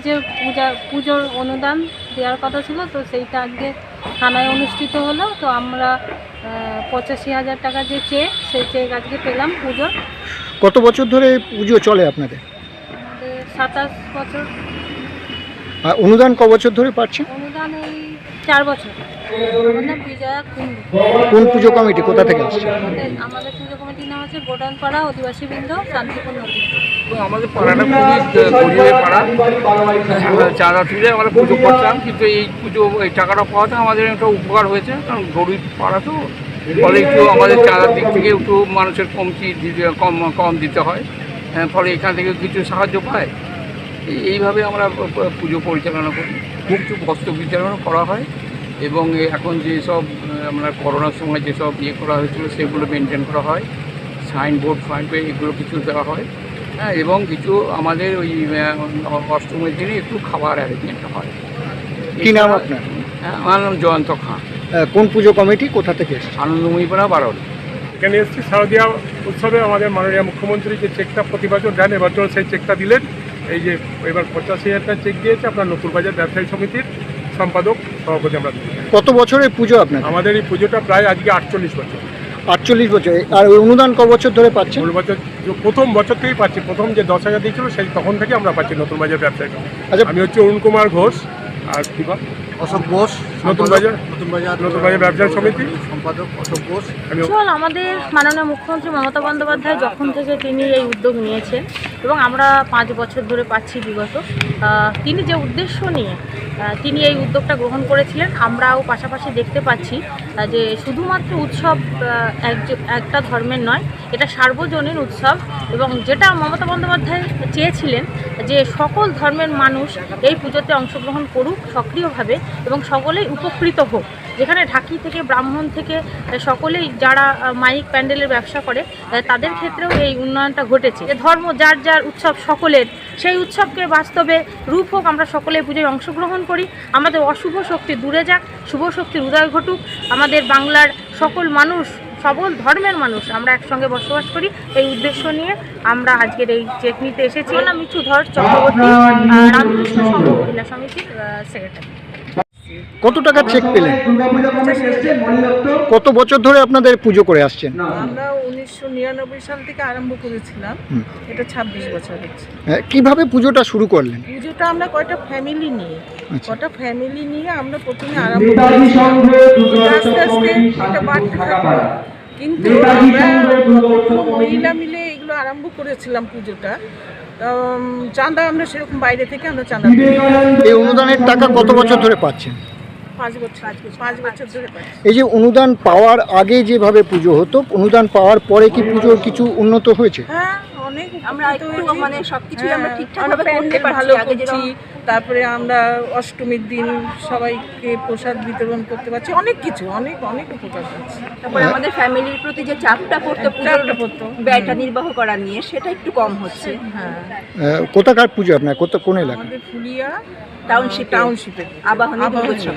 যে পুজোর অনুদান দেওয়ার কথা ছিল, তো সেইটা আজকে থানায় অনুষ্ঠিত হলো। তো আমরা 85,000 টাকা যে চেক, সেই চেক আজকে পেলাম পুজোর। কত বছর ধরে পুজো চলে আপনাদের? আমাদের 27 বছর। আর অনুদান ক বছর ধরে পাচ্ছেন? অনুদান এই 4 বছর। আমার নাম বিজয়া কুন্ডু। কোন পুজো কমিটি, কোথা থেকে আসছে? আমাদের পুজো কমিটির নাম হচ্ছে গোডানপাড়া অধিবাসী বৃন্দ শান্তিপুর নদী। আমাদের পাড়াটা খুবই গরিবের পাড়া, চাঁদা তুলে আমরা পুজো করতাম, কিন্তু এই পুজো এই টাকাটা পাওয়াতে আমাদের একটা উপকার হয়েছে, কারণ গরিব পাড়া তো, ফলে একটু আমাদের চাঁদার দিক থেকে একটু মানুষের কম দিতে হয়, ফলে এখান থেকে কিছু সাহায্য পায়। এইভাবে আমরা পুজো পরিচালনা করি। কিছু বস্ত্র বিতরণ করা হয়, এবং এখন যেসব আমরা করোনার সময় যেসব করা হয়েছিল সেগুলো মেনটেন করা হয়, সাইনবোর্ড এগুলো কিছু দেওয়া হয়। হ্যাঁ, এবং কিছু আমাদের ওই অষ্টমীর দিনে একটু খাবার অ্যারেঞ্জমেন্ট হয়। কী নাম আপনার? আমার নাম জয়ন্ত খাঁ। কোন পুজো কমিটি, কোথা থেকে এসেছে? আনন্দময়ীপাড়া বারোলি। এখানে এসেছি শারদীয়া উৎসবে আমাদের মাননীয় মুখ্যমন্ত্রী যে চেকটা প্রতি বছর দেন, এবছর সেই চেকটা দিলেন। এই যে এবার 85,000 টাকা চেক দিয়েছে আপনার নকুরবাজার ব্যবসায়ী সমিতির সম্পাদক সভাপতি। আমরা কত বছরের পুজো আপনার? আমাদের এই পুজোটা প্রায় আজকে 48 বছর। 48 বছর। আর ওই অনুদান ক বছর ধরে পাচ্ছেন? বছর প্রথম বছর থেকেই পাচ্ছি। প্রথম যে 10,000 দিয়েছিল সেই তখন থেকে আমরা পাচ্ছি নতুন বাজার ব্যবসায়ী। আচ্ছা, আমি হচ্ছে অরুণ কুমার ঘোষ, আর কি অশোক ঘোষ, নতুন বাজার ব্যবসায়ী সমিতি সম্পাদক অশোক ঘোষ। আমাদের মাননীয় মুখ্যমন্ত্রী মমতা বন্দ্যোপাধ্যায় যখন থেকে তিনি এই উদ্যোগ নিয়েছেন, এবং আমরা 5 বছর ধরে পাচ্ছি বিগত, তিনি যে উদ্দেশ্য নিয়ে তিনি এই উদ্যোগটা গ্রহণ করেছিলেন, আমরাও পাশাপাশি দেখতে পাচ্ছি যে শুধুমাত্র উৎসব একটা ধর্মের নয়, এটা সার্বজনীন উৎসব। এবং যেটা মমতা বন্দ্যোপাধ্যায় চেয়েছিলেন যে সকল ধর্মের মানুষ এই পুজোতে অংশগ্রহণ করুক সক্রিয়ভাবে, এবং সকলেই উপকৃত হোক। যেখানে ঢাকি থেকে ব্রাহ্মণ থেকে সকলেই যারা মাইক প্যান্ডেলের ব্যবসা করে, তাদের ক্ষেত্রেও এই উন্নয়নটা ঘটেছে। ধর্ম যার যার উৎসব সকলের, সেই উৎসবকে বাস্তবে রূপ হোক, আমরা সকলে পুজোয় অংশগ্রহণ করি। আমাদের অশুভ শক্তি দূরে যাক, শুভ শক্তির উদয় ঘটুক। আমাদের বাংলার সকল মানুষ, সকল ধর্মের মানুষ আমরা একসঙ্গে বসবাস করি, এই উদ্দেশ্য নিয়ে আমরা আজকের এই চেক নিতে এসেছি। আমার নাম মিঠুধর চক্রবর্তী, রামকৃষ্ণ সংঘ মহিলা সমিতির সেক্রেটারি। কত টাকা চেক পেলেন? কত বছর ধরে আপনাদের পুজো করে আসছেন? আমরা 1999 সাল থেকে আরম্ভ করেছিলাম, এটা 26 বছর হচ্ছে। কিভাবে পুজোটা শুরু করলেন? পুজোটা আমরা কয়টা ফ্যামিলি নিয়ে আমরা প্রথমে আরম্ভ করেছিলাম। আস্তে আস্তে এটা বাড়তে থাকলো, কিন্তু আমরা মহিলা মিলে এগুলো আরম্ভ করেছিলাম পুজোটা। চাঁদা আমরা সেরকম বাইরে থেকে আমরা চাঁদা। এই অনুদানের টাকা কত বছর ধরে পাচ্ছেন? 5 বছর ধরে পাচ্ছি। এই যে অনুদান পাওয়ার আগে যেভাবে পুজো হতো, অনুদান পাওয়ার পরে কি পুজোর কিছু উন্নত হয়েছে? হ্যাঁ, অনেক আমরা একটু মানে সবকিছুই আমরা ঠিকঠাকভাবে করতে ভালো পারছি। করছি। তারপরে আমরা অষ্টমীর দিন সবাইকে প্রসাদ বিতরণ করতে পারছি, অনেক কিছু, অনেক উপকার পাচ্ছি। তারপরে আমাদের ফ্যামিলির প্রতি যে চাপটা পড়তো ব্যয়টা নির্বাহ করা নিয়ে, সেটা একটু কম হচ্ছে। হ্যাঁ, কোথাকার পুজো আপনার? কোন এলাকা? আমাদের ফুলিয়া টাউনশিপে আবাহনী দুর্গোৎসব।